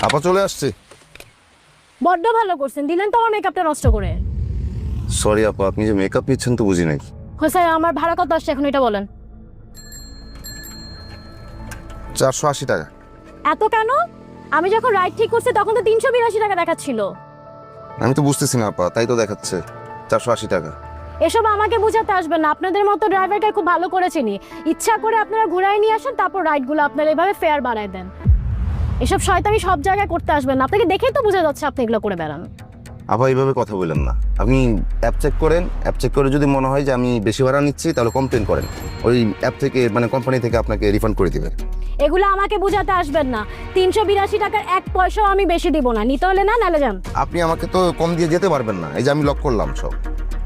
আপা চলে আসছে। বড্ড ভালো করছেন, দিলেন তো আমার মেকআপটা নষ্ট করে। সরি আপা, আপনি যে মেকআপ নিচ্ছেন তো বুঝি নাই। হোসেন, আমার ভাড়া কত আসছে এখন এটা বলেন। 480 টাকা। এত কেন? আমি যখন রাইড ঠিক করছি তখন তো 382 টাকা দেখাচ্ছিল। আমি তো বুঝতেছি না আপা, তাই তো দেখাচ্ছে 480 টাকা। এসব আমাকে বোঝাতে আসবেন না, আপনাদের মতো ড্রাইভারকে খুব ভালো করে চিনি। ইচ্ছা করে আপনারা ঘুরাই নিয়ে আসেন, তারপর রাইডগুলো আপনারা এভাবে ফেয়ার বাড়ায় দেন। এসব শয়তানি সব জায়গায় করতে আসবেন না, আপনাকে দেখেই তো বোঝা যাচ্ছে আপনি এগুলো করে বেড়ান। আপা এইভাবে কথা বলেন না, আপনি অ্যাপ চেক করেন, অ্যাপ চেক করে যদি মনে হয় যে আমি বেশি ভাড়া নিচ্ছি তাহলে কমপ্লেন করেন, ওই অ্যাপ থেকে মানে কোম্পানি থেকে আপনাকে রিফান্ড করে দিবে। এগুলো আমাকে বোঝাতে আসবেন না, 382 টাকার 1 পয়সাও আমি বেশি দিব না, নিতে হলে না নালে যান। আপনি আমাকে তো কম দিয়ে যেতে পারবেন না, এই যে আমি লক করলাম সব,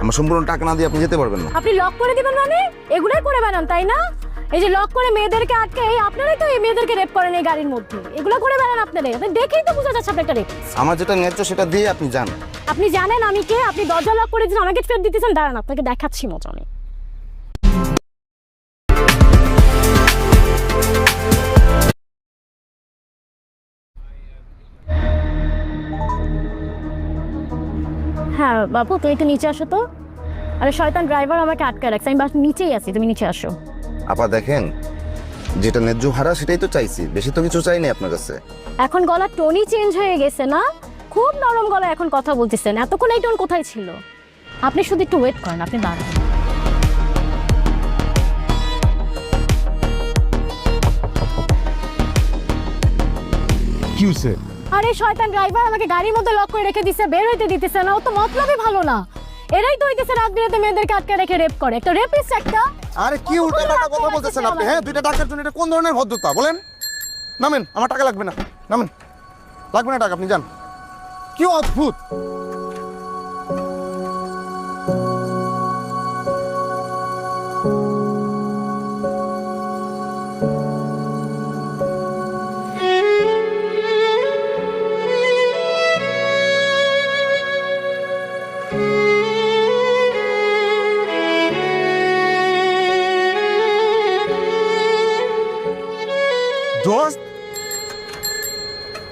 আমার সম্পূর্ণ টাকা না দিয়ে আপনি যেতে পারবেন না। আপনি লক করে দিবেন মানে? এগুলাই করে বেড়ান তাই না? এই যে লক করে মেয়েদেরকে আটকে, আপনারাই তো এই মেয়েদেরকে রেপ করেন এই গাড়ির মধ্যে। এগুলো করে বেড়ান আপনারা, আপনি দেখেই তো বোঝা যাচ্ছে আপনি একটা রেপ। আমার যেটা ন্যায্য সেটা দিয়ে আপনি যান। আপনি জানেন আমি কে? আপনি দরজা লক করে দিন, আমাকে ফেরত দিতেছেন। দাঁড়ান, আপনাকে দেখাচ্ছি মজা নেই। হ্যাঁ বাবু, তুই একটু নিচে আসো তো। আরে শয়তান ড্রাইভার আমাকে আটকায় রাখছে, আমি বাস নিচেই আছি, তুমি নিচে আসো। আপা দেখেন, যেটা ন্যায্য ভাড়া সেটাই তো চাইছি, বেশি তো কিছু চাই না আপনার কাছে। এখন গলার টোনই চেঞ্জ হয়ে গেছে না? খুব নরম গলায় এখন কথা বলতেছেন, এতক্ষণ এই টোন কোথায় ছিল? আপনি শুধু একটু ওয়েট করেন, আপনি দাঁড়ান। কি হইছে? আরে শয়তান ড্রাইভার আমাকে গাড়ির মধ্যে লক করে রেখে দিছে, বের হইতে দিতেছে না। ও তো মতলবই ভালো না। এরাই তো হইতেছে রাত বিরাতে মেয়েদেরকে আটকে রেখে রেপ করে, একটা রেপিস্ট একটা। আরে কি উল্টাপাল্টা কথা বলতেছেন আপনি? হ্যাঁ, দুইটা টাকার জন্য এটা কোন ধরনের ভদ্রতা বলেন? নামেন, আমার টাকা লাগবে না, নামেন। লাগবে না টাকা, আপনি যান। কি অদ্ভুত! দোস্ত,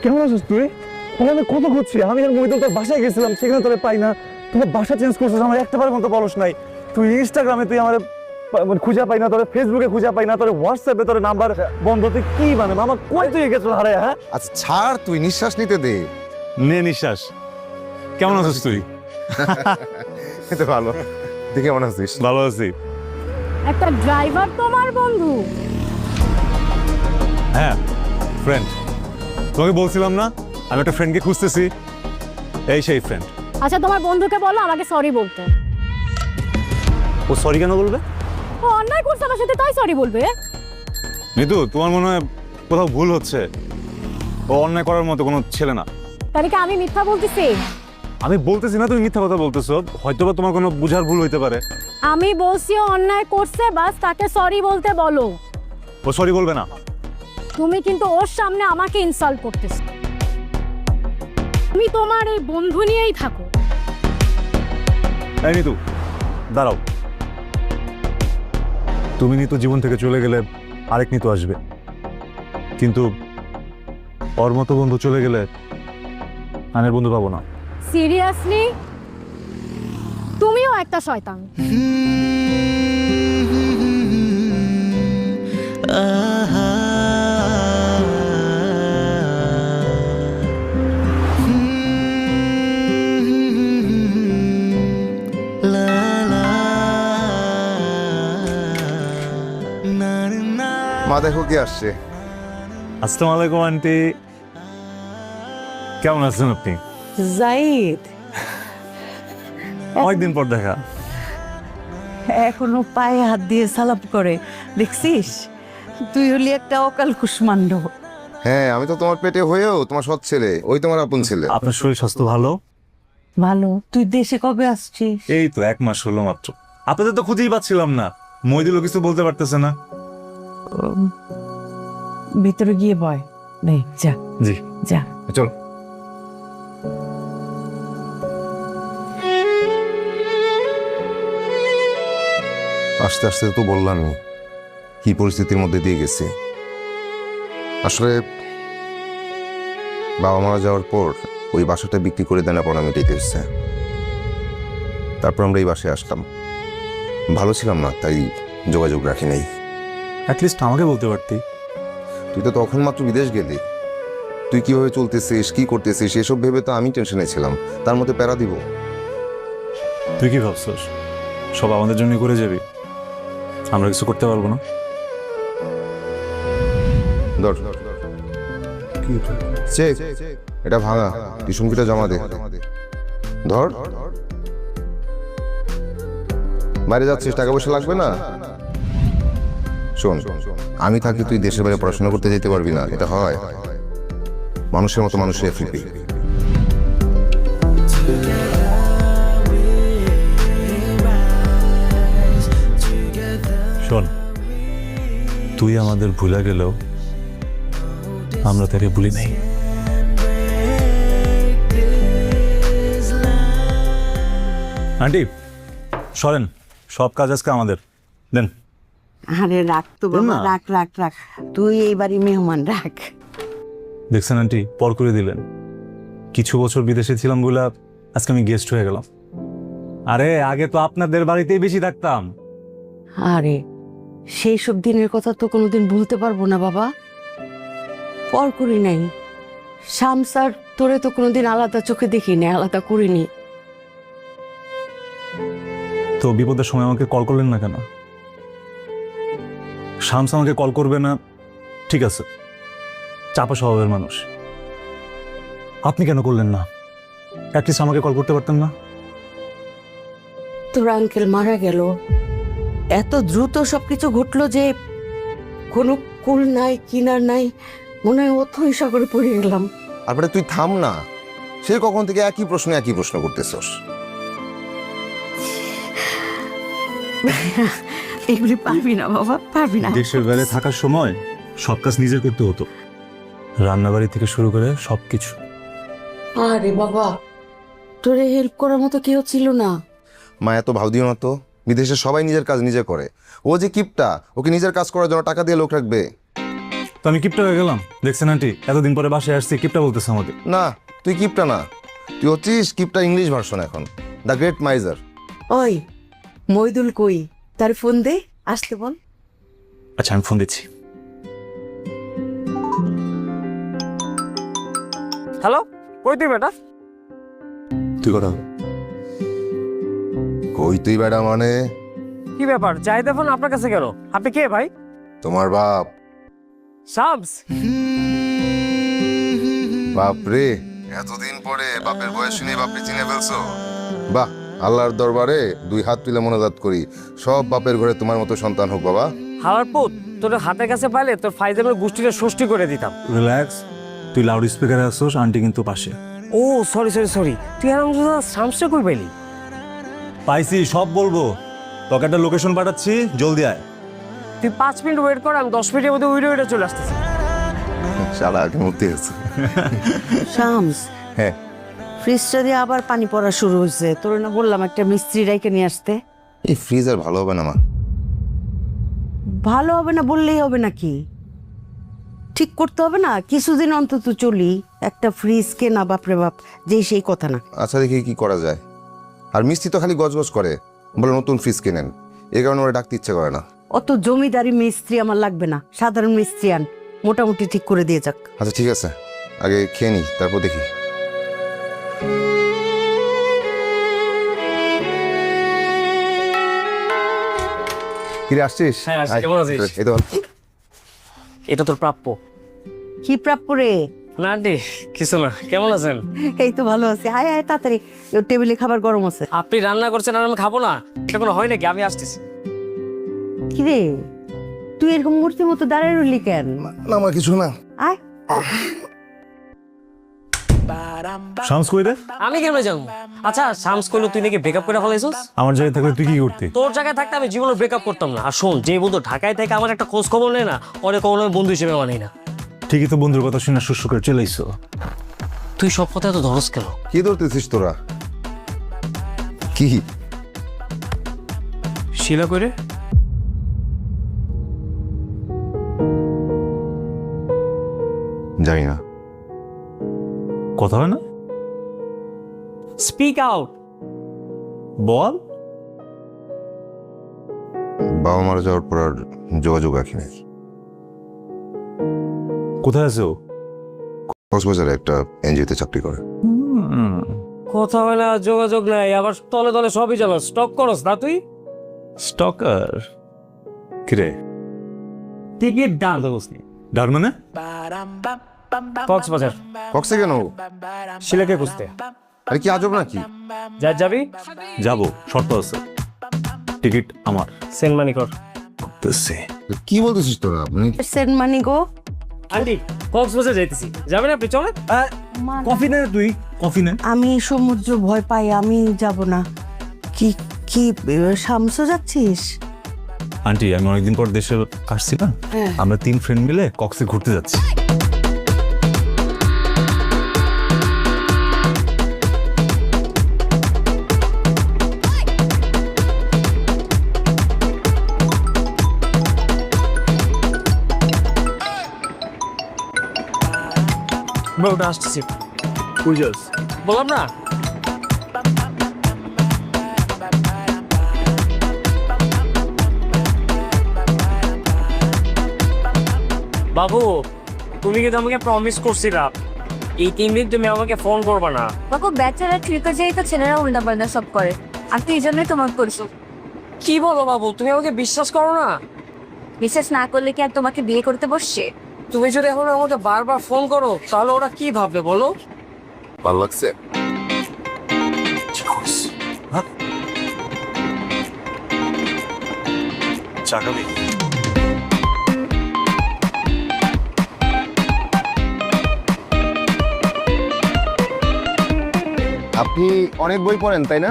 কেমন আছিস তুই? আমি কত খুঁজছি, আমি আর মহিদুল তোর বাসায় গেছিলাম, সেখানে তোরে পাই না। তোমার বাসা চেঞ্জ করছিস, আমার একটা বারের মতো বলস নাই। তুই ইনস্টাগ্রামে তুই আমার খুঁজে পাই না, তোর ফেসবুকে খুঁজে পাই না, তোর হোয়াটসঅ্যাপে তোর নাম্বার বন্ধ। তুই কি মানে মামা, কই তুই গেছিল হারায়? হ্যাঁ আচ্ছা ছাড়, তুই নিঃশ্বাস নিতে দে। নে নিঃশ্বাস। কেমন আছিস তুই? এতে ভালো। তুই কেমন আছিস? ভালো আছি। একটা ড্রাইভার তোমার বন্ধু? হ্যাঁ, ফ্রেন্ড। তোমাকে বলছিলাম না আমি একটা ফ্রেন্ডকে খুঁজতেছি, এই সেই ফ্রেন্ড। আচ্ছা তোমার বন্ধুকে বলো আমাকে সরি বলতে। ও সরি কেন বলবে? ও অন্যায় করছে আমার সাথে, তাই সরি বলবে? নিতু, তোমার মনে হয় কোথাও ভুল হচ্ছে। ও অন্যায় করার মতো কোনো ছেলে না। তাহলে কি আমি মিথ্যা বলতেছি? আমি বলতেছি না তুমি মিথ্যা কথা বলতেছো, হয়তোবা তোমার কোনো বুঝার ভুল হইতে পারে। আমি বলছি ও অন্যায় করছে, বাস তাকে সরি বলতে বলো। ও সরি বলবে না। তুমি কিন্তু ওর সামনে আমাকে ইনসাল্ট করতেছো। তুমি তোমার এই বন্ধু নিয়েই থাকো। এই নিতু, দাঁড়াও। তুমি নিতু জীবন থেকে চলে গেলে আরেক নিতু আসবে, কিন্তু ওর মতো বন্ধু চলে গেলে আনের বন্ধু পাবো না। সিরিয়াসলি? তুমিও একটা শয়তান। মা দেখো কে আসছে। আসসালামু আলাইকুম আন্টি, কেমন আছেন আপনি? জাহিদ, অনেকদিন পর দেখা। এখনো পায়ে হাত দিয়ে সালাপ করে, দেখছিস? তুই হলি একটা অকাল কুষ্মাণ্ড। হ্যাঁ, আমি তো তোমার পেটে হয়েও তোমার সৎ ছেলে, ওই তোমার আপন ছেলে। আপনার শরীর স্বাস্থ্য ভালো? ভালো। তুই দেশে কবে আসছিস? এই তো 1 মাস হলো মাত্র। আপনাদের তো খুঁজেই পাচ্ছিলাম না, মইদুলও কিছু বলতে পারতেছে না। ভিতরে গিয়ে বয়। নে যা জি যা। চল। আস্তে আস্তে তো বললামই কি পরিস্থিতির মধ্যে দিয়ে গেছি। আসলে বাবা মারা যাওয়ার পর ওই বাসাটা বিক্রি করে দেনা পড়া মিটাইতে হচ্ছে। তারপর আমরা এই বাসায় আসলাম। ভালো ছিলাম না, তাই যোগাযোগ রাখি নাই। অ্যাটলিস্ট আমাকে বলতে পারতি। তুই তো তখন মাত্র বিদেশ গেলি। তুই কিভাবে চলতেছিস, কি করতেছিস এসব ভেবে তো আমি টেনশনে ছিলাম। তার মধ্যে প্যারা দিব। তুই কি ভাবছিস সব আমাদের জন্য করে যাবি? আমরা কিছু করতে পারবো না? ধর চেক, এটা ভাঙা, টিসুমকিটা জমা দে। ধর, বাইরে যাচ্ছিস, টাকা পয়সা লাগবে না? শোন, আমি থাকি তুই দেশের বাইরে পড়াশোনা করতে যেতে পারবি না, এটা হয়? মানুষের মতো মানুষের ফিরবি। শোন, তুই আমাদের ভুলে গেলেও আমরা তাকে ভুলি নাই। আন্টি সরেন, সব কাজ আজকে আমাদের দেন। আরে রাখ তো বাবা, না। রাখ রাখ রাখ, তুই এইবারই মেহমান রাখ। দেখছেন আন্টি, পর করে দিলেন। কিছু বছর বিদেশে ছিলাম বলে আজকে আমি গেস্ট হয়ে গেলাম। আরে আগে তো আপনাদের বাড়িতেই বেশি থাকতাম। আরে সেই সব দিনের কথা তো কোনোদিন ভুলতে পারবো না বাবা। পর করি নাই, শামসার তোরে তো কোনোদিন আলাদা চোখে দেখি না, আলাদা করিনি। তো বিপদের সময় আমাকে কল করলেন না কেন? শামস আমাকে কল করবে না, ঠিক আছে, চাপা স্বভাবের মানুষ। আপনি কেন করলেন না? অ্যাটলিস্ট আমাকে কল করতে পারতেন না? তোর আঙ্কেল মারা গেল, এত দ্রুত সবকিছু ঘটলো যে কোনো কুল নাই, কিনার নাই, মনে হয় অথই সাগরে পড়ে গেলাম। তারপরে তুই থাম না, সে কখন থেকে একই প্রশ্ন করতেছস। এগুলি পারবি না বাবা, পারবি না। দেশের বাইরে থাকার সময় সব কাজ নিজের করতে হতো, রান্নাবাড়ি থেকে শুরু করে সবকিছু। আরে বাবা, তোরে হেল্প করার মতো কেউ ছিল না। মা এত ভাও দিও না তো, বিদেশে সবাই নিজের কাজ নিজে করে। ও যে কিপটা, ওকে নিজের কাজ করার জন্য টাকা দিয়ে লোক রাখবে? তো আমি কিপটা হয়ে গেলাম? দেখছেন আন্টি, এতদিন পরে বাসায় আসছি, কিপটা বলতেছে আমাকে। না, তুই কিপটা না, তুই হচ্ছিস কিপটা ইংলিশ ভার্সন এখন, দ্য গ্রেট মাইজার। ওই মইদুল কই, তার ফোন দে, আসতে বল। আচ্ছা আমি ফোন দিচ্ছি। হ্যালো, কই তুই বেটা? তুই কথা বল। কই তুই বেটা মানে? কি ব্যাপার, চাহিদা ফোন আপনার কাছে কেন? আপনি কে ভাই? তোমার বাপ। শামস? বাপ রে, এতদিন পরে বাপের বয়স শুনে বাপরে চিনে ফেলছো? বাহ, আল্লাহর দরবারে দুই হাত তুলে মনোজাত করি, সব বাপের ঘরে তোমার মতো সন্তান হোক বাবা। হালার পুত, তোর হাতের কাছে পাইলে তোর ফাইজামের গোষ্ঠীটা ষষ্ঠী করে দিতাম। রিল্যাক্স, তুই লাউড স্পিকারে আসছোস, আন্টি কিন্তু পাশে। ও সরি সরি সরি, তুই আর শামসটা কই পাইলি? পাইছি, সব বলবো। তোকে একটা লোকেশন পাঠাচ্ছি, জলদি আয়। তুই 5 মিনিট ওয়েট কর, আমি 10 মিনিটের মধ্যে উইডে চলে আসতেছি। শালা আগে মূর্তি আছে। শামস, হ্যাঁ, ফ্রিজটা দিয়ে আবার পানি পড়া শুরু হয়েছে। তোর না বললাম একটা মিস্ত্রি রাইকে নিয়ে আসতে? এই ফ্রিজ আর ভালো হবে না মা। ভালো হবে না বললেই হবে নাকি? ঠিক করতে হবে না, কিছুদিন অন্তত চলি। একটা ফ্রিজ কেনা বাপরে বাপ, যেই সেই কথা না। আচ্ছা দেখি কি করা যায়। আর মিস্ত্রি তো খালি গজগজ করে, বলে নতুন ফ্রিজ কেনেন, এই কারণে ওরা ডাকতে ইচ্ছে করে না। অত জমিদারি মিস্ত্রি আমার লাগবে না, সাধারণ মিস্ত্রি আন, মোটামুটি ঠিক করে দিয়ে যাক। আচ্ছা ঠিক আছে, আগে খেয়ে নি, তারপর দেখি। কিরে আসছিস? হ্যাঁ, আসছি। আয়। কেমন আছিস? এই তো ভালো। এটা তোর প্রাপ্য। কি প্রাপ্য রে? না আন্টি, কিছু না। কেমন আছেন? এই তো ভালো আছে। আয় আয় তাড়াতাড়ি, টেবিলে খাবার গরম আছে। আপনি রান্না করছেন আর আমি খাবো না, এটা কোনো হয় নাকি? আমি আসতেছি। কি রে, তুই এরকম মূর্তির মতো দাঁড়িয়ে রইলি কেন? না আমার কিছু না। আয়। শামস কই রে? আমি কেমনে যাবো? আচ্ছা, শামস কইলো তুই নাকি ব্রেকআপ করে ফেলাইছস। আমার জায়গায় থাকলে তুই কি করতি? তোর জায়গায় থাকতে আমি জীবনে ব্রেকআপ করতাম না। আর শোন, যে বন্ধু ঢাকায় থেকে আমার একটা খোঁজ খবর নেয় না, ওরে কখনো আমি বন্ধু হিসেবে মানি না। ঠিকই তো, বন্ধুর কথা শুনে শুষ্ক করে চলে আইসো। তুই সব কথা এত ধরস কেন? কি ধরতেছিস তোরা? কি শিলা করে জানি না। কথা হয় না? Speak out. বল। বাবা মারা যাওয়ার পর আর যোগাযোগ রাখিনি। কোথায় আছে ও? কক্সবাজারে একটা এনজিওতে চাকরি করে। কথা হয় না, যোগাযোগ নাই, আবার তলে তলে সবই চলো, স্টক করস না তুই? স্টকার কিরে? টিকিট ডাল দোস্তি। ডার মানে? কক্সবাজার কক্সে কেন? শিলাকে খুঁজতে। আরে কি আজব নাকি? যাবি? যাব, শর্ত আছে। টিকিট আমার। সেন্ড মানি কর। কি বলতেছিস তোরা? মানে সেন্ড মানি গো। আন্টি কক্সবাজার যাইতেছি, যাবেন আপনি? চলেন। কফি নে তুই, কফি নে। আমি সমুদ্র ভয় পাই, আমি যাব না। কি কি শামসু যাচ্ছিস? আন্টি আমি অনেকদিন পর দেশে আসছি না, আমরা 3 ফ্রেন্ড মিলে কক্সে ঘুরতে যাচ্ছি। ওটা আসতেছি, কুইজাস বললাম না। বাবু তুমি কিন্তু আমাকে প্রমিস করছিলা এই 3 দিন তুমি আমাকে ফোন করবা না। বাবু ব্যাচেলার ট্রিপে যেই তো ছেলেরা উল্টাপাল্টা সব করে, আপনি এই জন্যই তোমাকে করছো। কি বলো বাবু, তুমি আমাকে বিশ্বাস করো না? বিশ্বাস না করলে কি আর তোমাকে বিয়ে করতে বসছে? তুমি যদি এখন আমাকে বারবার ফোন করো তাহলে ওরা কি ভাববে বলো? ভালো লাগছে? চা খাবি? আপনি অনেক বই পড়েন তাই না?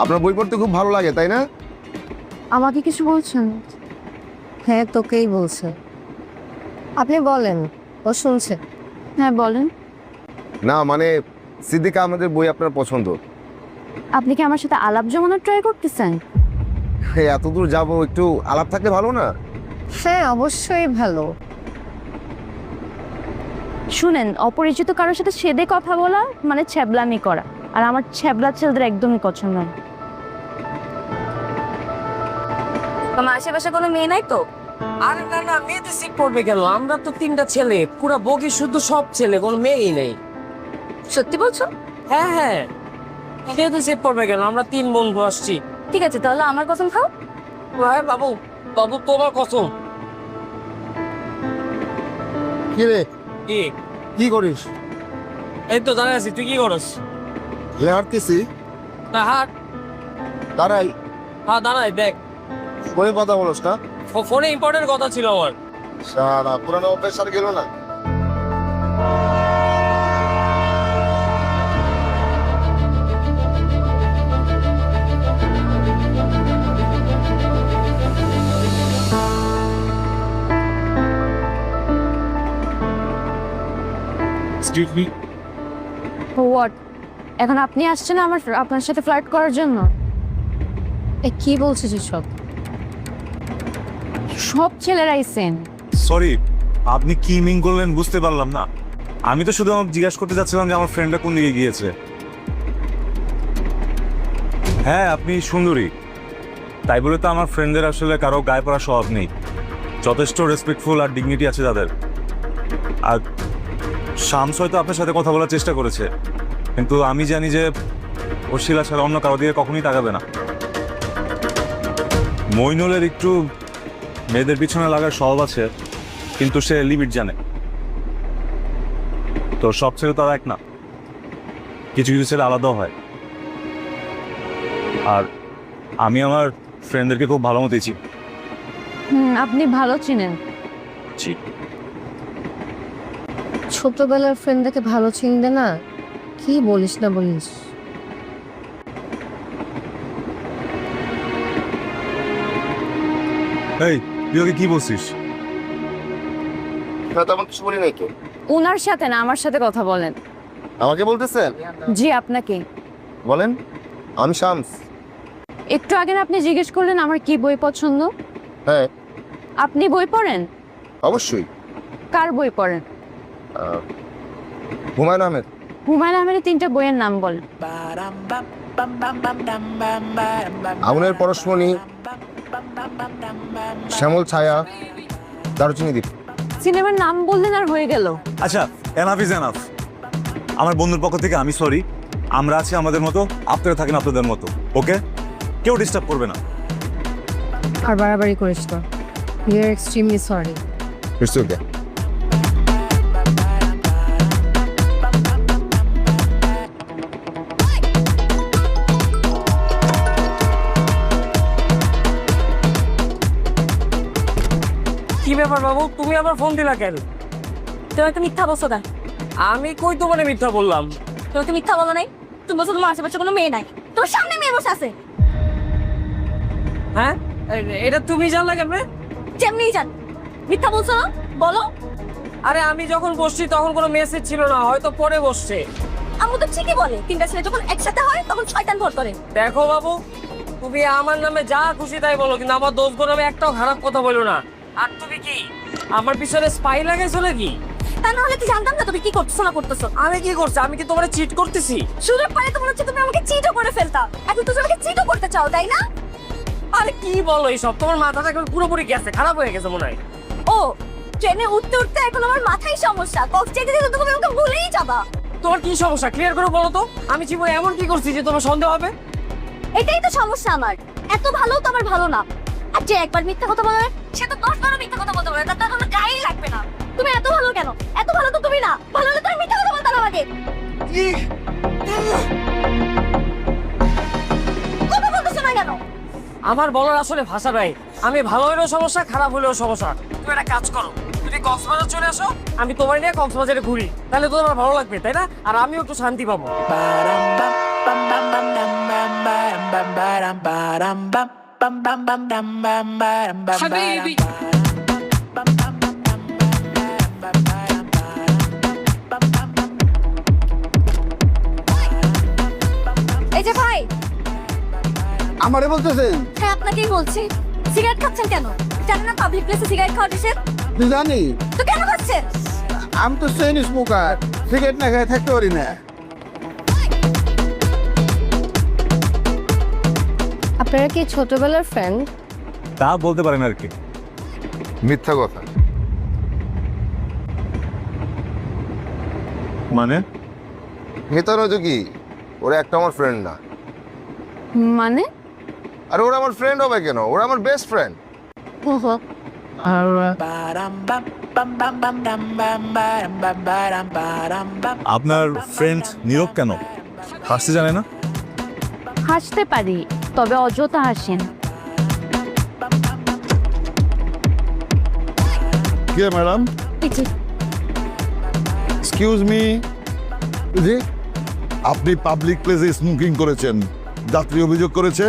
আপনার বই পড়তে খুব ভালো লাগে তাই না? আমাকে কিছু বলছেন? হ্যাঁ তোকেই বলছে। আপনি বলেন, ও শুনছে। হ্যাঁ বলেন। না মানে সিদ্দিকা আমাদের বই আপনার পছন্দ। আপনি কি আমার সাথে আলাপ জমানোর ট্রাই করতেছেন? এত দূর যাবো, একটু আলাপ থাকলে ভালো না? হ্যাঁ অবশ্যই ভালো। শুনেন, অপরিচিত কারোর সাথে সেদে কথা বলা মানে ছ্যাবলামি করা, আর আমার ছ্যাবলা ছেলেদের একদমই পছন্দ না। তোমার আশেপাশে কোনো মেয়ে নাই তো? আরে না না, মেয়েতে সিট পড়বে কেন? আমরা তো 3টা ছেলে, পুরো বগি শুধু সব ছেলে, কোনো মেয়েই নেই। সত্যি বলছো? হ্যাঁ হ্যাঁ, মেয়েতে সিট পড়বে কেন? আমরা 3 বন্ধু আসছি। ঠিক আছে তাহলে আমার কসম খাও। হ্যাঁ বাবু, বাবু তোমার কসম। কি রে, কি কি করিস? এই তো দাঁড়ায় আছি, তুই কি করস? হাঁটতেছি। না হাট। দাঁড়াই, হ্যাঁ দাঁড়াই, দেখ ফোনে কথা বলস না? ফোনে ইম্পর্টেন্ট কথা ছিল আমার। সারা পুরানো অভ্যাস আর গেল না। হোয়াট? এখন আপনি আসছেন আপনার সাথে ফ্লার্ট করার জন্য? এ কি বলছিস সব? সব ছেলেরাই সেম। সরি, আপনি কি মিন করলেন বুঝতে পারলাম না। আমি তো শুধু আমাকে জিজ্ঞাসা করতে যাচ্ছিলাম যে আমার ফ্রেন্ডটা কোন দিকে গিয়েছে। হ্যাঁ আপনি সুন্দরী, তাই বলে তো আমার ফ্রেন্ডদের আসলে কারো গায়ে পড়ার স্বভাব নেই। যথেষ্ট রেসপেক্টফুল আর ডিগনিটি আছে তাদের। আর শামস হয়তো আপনার সাথে কথা বলার চেষ্টা করেছে, কিন্তু আমি জানি যে ও শিলা ছাড়া অন্য কারো দিকে কখনই তাকাবে না। মইনুলের একটু মেয়েদের পিছনে লাগার স্বভাব আছে, কিন্তু সে লিমিট জানে। তো সব ছেলে তো আর এক না, কিছু কিছু ছেলে আলাদাও হয়। আর আমি আমার ফ্রেন্ডদেরকে খুব ভালো মতো চিনি। আপনি ভালো চিনেন। ছোটবেলার ফ্রেন্ডটাকে ভালো চিনবে না? কি বলিস না বলিস। এই তুই ওকে কি বলছিস? তেমন কিছু বলি নাই তো। ওনার সাথে না, আমার সাথে কথা বলেন। আমাকে বলতেছেন? জি আপনাকে। বলেন। আমি শামস। একটু আগে না আপনি জিজ্ঞেস করলেন আমার কি বই পছন্দ? হ্যাঁ। আপনি বই পড়েন? অবশ্যই। কার বই পড়েন? হুমায়ুন আহমেদ। হুমায়ুন আহমেদের 3টা বইয়ের নাম বলেন। আগুনের পরশমণি, শ্যামল ছায়া, দারুচিনি দ্বীপ। সিনেমার নাম বললেন আর হয়ে গেল। আচ্ছা, এনাফ ইজ এনাফ। আমার বন্ধুর পক্ষ থেকে আমি সরি। আমরা আছি আমাদের মতো, আপনারা থাকেন আপনাদের মতো, ওকে? কেউ ডিস্টার্ব করবে না। আর বাড়াবাড়ি করিস তো। We are extremely sorry. It's okay. কি ব্যাপার বাবু, তুমি আবার ফোন দিলা কেন? তুমি একটা মিথ্যা বলছো কেন? আমি কই তোমার মিথ্যা বললাম? তুমি কি মিথ্যা বলো নাই? তুমি বলছো তোমার আশেপাশে কোনো মেয়ে নাই, তোর সামনে মেয়ে বসে আছে। হ্যাঁ, এটা তুমি জানলা কেমনে? যেমনি জান, মিথ্যা বলছো না? বলো। আরে আমি যখন বসছি তখন কোনো মেসেজ ছিল না, হয়তো পরে বসছে। আমি তো ঠিকই বলে 3টা ছেলে যখন একসাথে হয় তখন শয়তান ভর করে। দেখো বাবু, তুমি আমার নামে যা খুশি তাই বলো, কিন্তু আমার দোষ গুণ নামে একটাও খারাপ কথা বলো না। আর তুমি কি আমার পিছনে স্পাই লাগাইছো নাকি? তা না হলে কি জানতাম না তুমি কি করতেছো না করতেছো। আমি কি করছি? আমি কি তোমার চিট করতেছি? সুযোগ পাইলে তো মনে হচ্ছে তুমি আমাকে চিটও করে ফেলতা, এখন তুমি আমাকে চিটও করতে চাও, তাই না? আরে কি বলো এইসব? তোমার মাথাটা এখন পুরোপুরি গেছে, খারাপ হয়ে গেছে মনে হয়। ও, ট্রেনে উঠতে উঠতে এখন আমার মাথায় সমস্যা, কক্স যেতে যেতে তুমি আমাকে ভুলেই যাবা। তোমার কি সমস্যা ক্লিয়ার করে বলো তো। আমি জীবনে এমন কি করছি যে তোমার সন্দেহ হবে? এটাই তো সমস্যা আমার, এত ভালো তো আমার ভালো না। আর যে একবার মিথ্যা কথা বলে সে তো 10 বার মিথ্যা কথা বলতে পারে, তার কোনো গায়েই লাগবে না। তুমি এত ভালো কেন? এত ভালো তো তুমি না, ভালো হলে তুমি মিথ্যা কথা বলতে না আমাকে। কথা বলতেছো না কেন? আমার বলার আসলে ভাষা নাই। আমি ভালো হলেও সমস্যা, খারাপ হলেও সমস্যা। তুমি একটা কাজ করো, তুমি কক্সবাজার চলে আসো, আমি তোমার নিয়ে কক্সবাজারে ঘুরি, তাহলে তো তোমার ভালো লাগবে, তাই না? আর আমিও একটু শান্তি পাবো। এই যে ভাই। আমারে বলতেছেন? হ্যাঁ আপনাকেই বলছি। সিগারেট খাচ্ছেন কেন? জানেন না পাবলিক প্লেসে সিগারেট খাওয়া নিষেধ? জানি। তো কেন খাচ্ছেন? আমি তো চেইন স্মোকার, সিগারেট না খেয়ে থাকতে পারি না। আপনারা কি ছোটবেলার ফ্রেন্ড? তা বলতে পারেন আর কি। মিথ্যা কথা। মানে? মিথ্যা নয় তো কি? ওরা একটা আমার ফ্রেন্ড না। মানে? আর ওরা আমার ফ্রেন্ড হবে কেন? ওরা আমার বেস্ট ফ্রেন্ড। আপনার ফ্রেন্ড নীরব কেন? হাসতে জানে না? হাসতে পারি, তবে অযথা হাসেন। কে ম্যাডাম? Excuse me. জি, আপনি পাবলিক প্লেসে স্মোকিং করেছেন, যাত্রী অভিযোগ করেছে।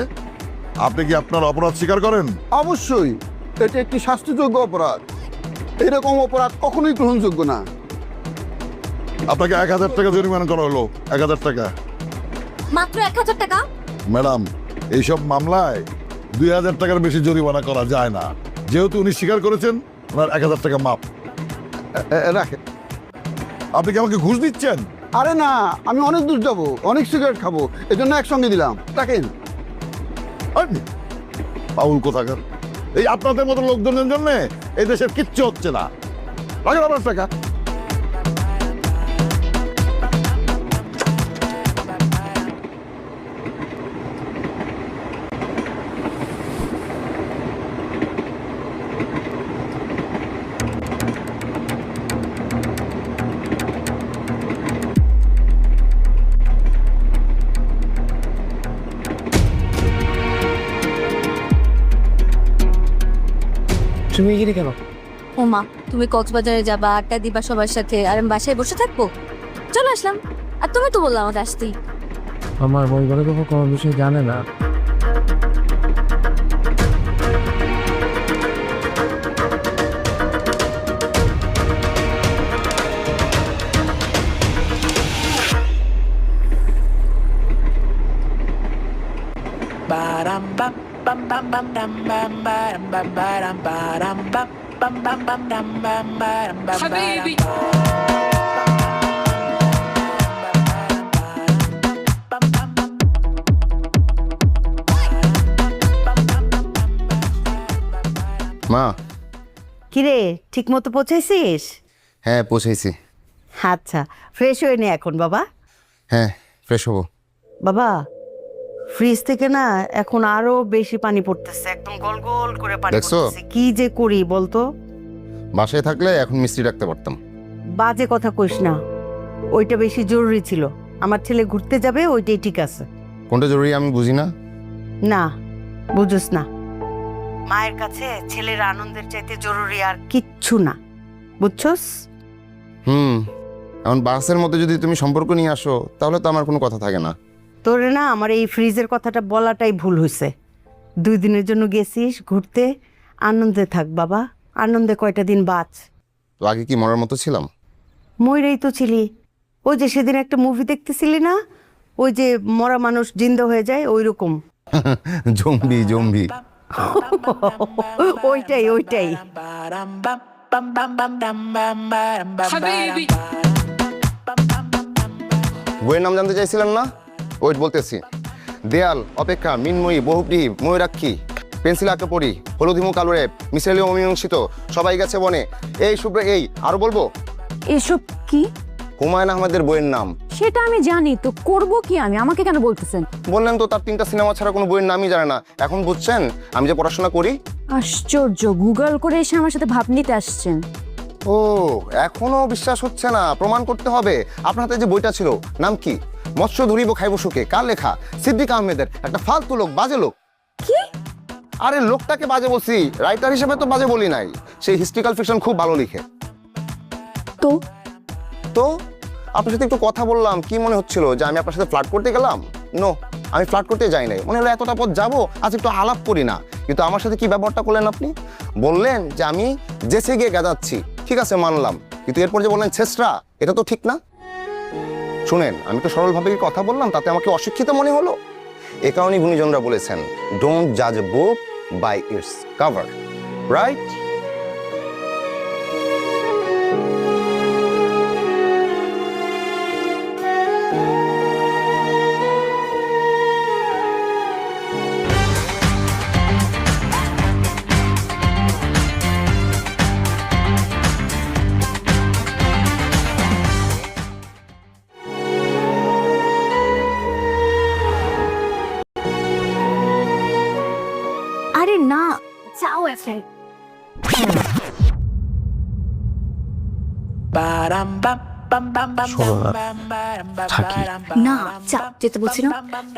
আপনি কি আপনার অপরাধ স্বীকার করেন? অবশ্যই, এটা একটি শাস্তিযোগ্য অপরাধ। এরকম অপরাধ কখনোই গ্রহণযোগ্য না। আপনাকে 1000 টাকা জরিমানা করা হলো। 1000 টাকা। মাত্র 1000 টাকা? ম্যাডাম, এইসব মামলায় 2000 টাকার বেশি জরিমানা করা যায় না। যেহেতু উনি স্বীকার করেছেন, ওনার 1000 টাকা মাপ। রাখেন। আপনি কি আমাকে ঘুষ দিচ্ছেন? আরে না, আমি অনেক দূর যাবো, অনেক সিগারেট খাবো, এজন্য একসঙ্গে দিলাম। রাখেন। পাউল কোথাকার। এই আপনাদের মতো লোকজনের জন্য এই দেশের কিচ্ছু হচ্ছে না। রাখেন আপনার টাকা। তুমি এখানে কেন? ও মা, তুমি কক্সবাজারে যাবা, আড্ডা দিবা সবার সাথে, আর আমি বাসায় বসে থাকবো? চলে আসলাম। আর তুমি তো বললাম আমাকে আসতেই। আমার পরিবারে তো কোনো বিষয় জানে না। মা। কিরে ঠিক মতো পৌঁছাইছিস? হ্যাঁ পৌঁছেছি। আচ্ছা, ফ্রেশ হয়ে নে এখন বাবা। হ্যাঁ ফ্রেশ হবো। বাবা, ফ্রিজ থেকে না এখন আরো বেশি পানি পড়তেছে, একদম গল গল করে পানি দেখছো? পড়তেছে। কি যে করি বলতো? বাসায় থাকলে এখন মিস্ত্রি রাখতে পারতাম। বাজে কথা কইস না, ওইটা বেশি জরুরি ছিল। আমার ছেলে ঘুরতে যাবে, ওইটাই ঠিক আছে। কোনটা জরুরি আমি বুঝি না। না, বুঝোস না। মায়ের কাছে ছেলের আনন্দের চাইতে জরুরি আর কিচ্ছু না, বুঝছস? এখন বাসের মধ্যে যদি তুমি সম্পর্ক নিয়ে আসো তাহলে তো আমার কোনো কথা থাকে না। তোরে না আমার এই ফ্রিজের কথাটা বলাটাই ভুল হয়েছে। 2 দিনের জন্য গেছিস ঘুরতে, আনন্দে থাক বাবা, আনন্দে কয়টা দিন বাঁচ। তো আগে কি মরার মতো ছিলাম? ময়রাই তো ছিলি। ওই যে সেদিন একটা মুভি দেখতেছিলি না, ওই যে মরা মানুষ জিন্দা হয়ে যায়, ওই রকম। Zombie zombie. ওইটাই ওইটাই। বইয়ের নাম জানতে চাইছিলেন না? ওয়েট বলতেছি। দেয়াল, অপেক্ষা, মিনময়ী, বহুব্রীহি, ময়ূরাক্ষী, পেন্সিল আঁকে পড়ি, হলুদিমু কালো রেপ, মিশেলীয় অমীমাংসিত, সবাই গেছে বনে, এই শুভ্র, এই আরো বলবো? এসব কি? হুমায়ুন আহমেদের বইয়ের নাম। সেটা আমি জানি তো, করব কি আমি? আমাকে কেন বলতেছেন? বললেন তো তার 3টা সিনেমা ছাড়া কোনো বইয়ের নামই জানে না। এখন বুঝছেন আমি যে পড়াশোনা করি? আশ্চর্য, গুগল করে এসে আমার সাথে ভাব নিতে আসছেন। ও এখনো বিশ্বাস হচ্ছে না? প্রমাণ করতে হবে। আপনার হাতে যে বইটা ছিল নাম কি? মৎস্য ধরিব খাইব সুখে, কার লেখা? সিদ্দিক আহমেদের। একটা ফালতু লোক, বাজে লোক। কি? আরে লোকটাকে বাজে বলছি, রাইটার হিসেবে তো বাজে বলি নাই। সেই হিস্ট্রিক্যাল ফিকশন খুব ভালো লিখে। তো তো আপনার সাথে একটু কথা বললাম, কি মনে হচ্ছিল যে আমি আপনার সাথে ফ্লার্ট করতে গেলাম? নো, আমি ফ্লার্ট করতে যাই নাই। মনে হলো এতটা পথ যাবো, আজ একটু আলাপ করি না। কিন্তু আমার সাথে কি ব্যবহারটা করলেন আপনি? বললেন যে আমি জেসে গিয়ে গাজাচ্ছি, ঠিক আছে মানলাম, কিন্তু এরপর যে বললেন ছেসরা, এটা তো ঠিক না। শুনেন, আমি তো সরলভাবে কথা বললাম, তাতে আমাকে অশিক্ষিত মনে হলো। এ কারণে গুণীজনরা বলেছেন ডোন্ট জাজ a book by its cover, right? আরে না, যাও এফে। না যাও, যেতে বলছি না।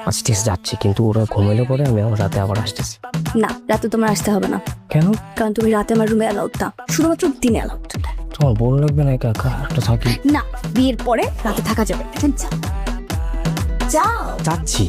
আচ্ছা ঠিক আছে, যাচ্ছি, কিন্তু ওরা ঘুমাইলে পরে আমি আমার রাতে আবার আসতেছি। না, রাতে তোমার আসতে হবে না। কেন? কারণ তুমি রাতে আমার রুমে অ্যালাউড না, শুধুমাত্র দিনে অ্যালাউড। তোমার বল লাগবে না, একা একা একটা থাকি। না, বিয়ের পরে রাতে থাকা যাবে। যাও। যাচ্ছি।